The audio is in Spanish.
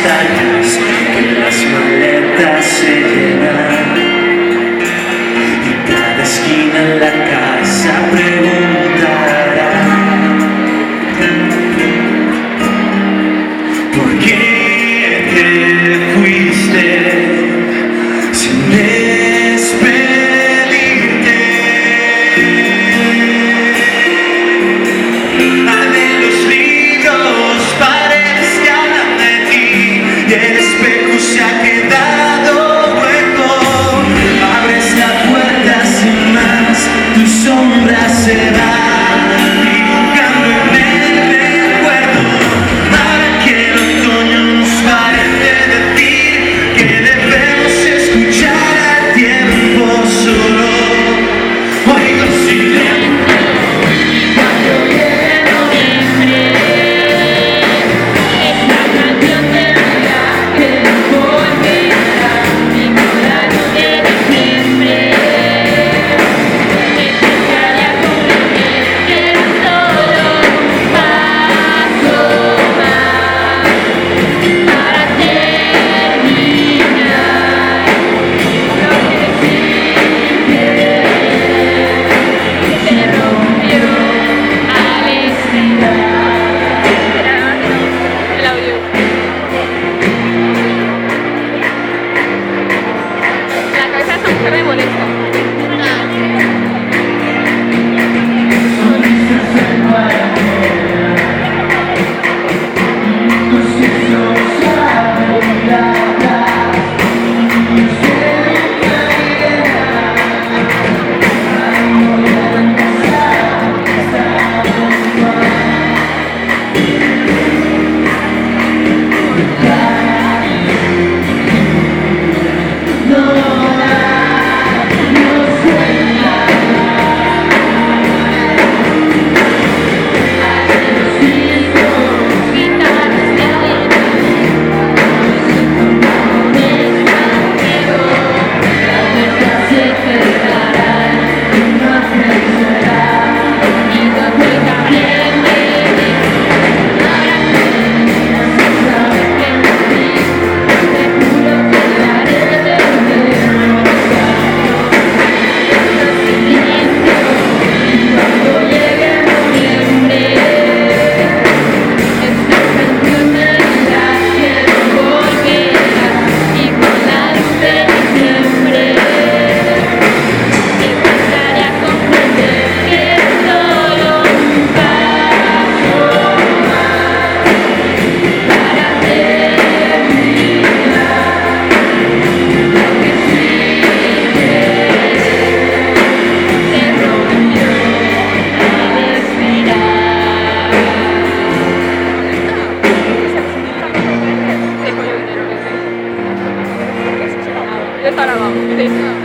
pestañas, que las maletas se llenan y cada esquina en la casa preguntará ¿por qué te fuiste sin despedirte? De los libros parezcan de ti y el espejo se ha quedado hueco. Abres la puerta sin más, tu sombra se va dibujando en el recuerdo. Ahora que el otoño nos parece decir que debemos escuchar al tiempo solo. Oigo silencio. Yo estaba grabando.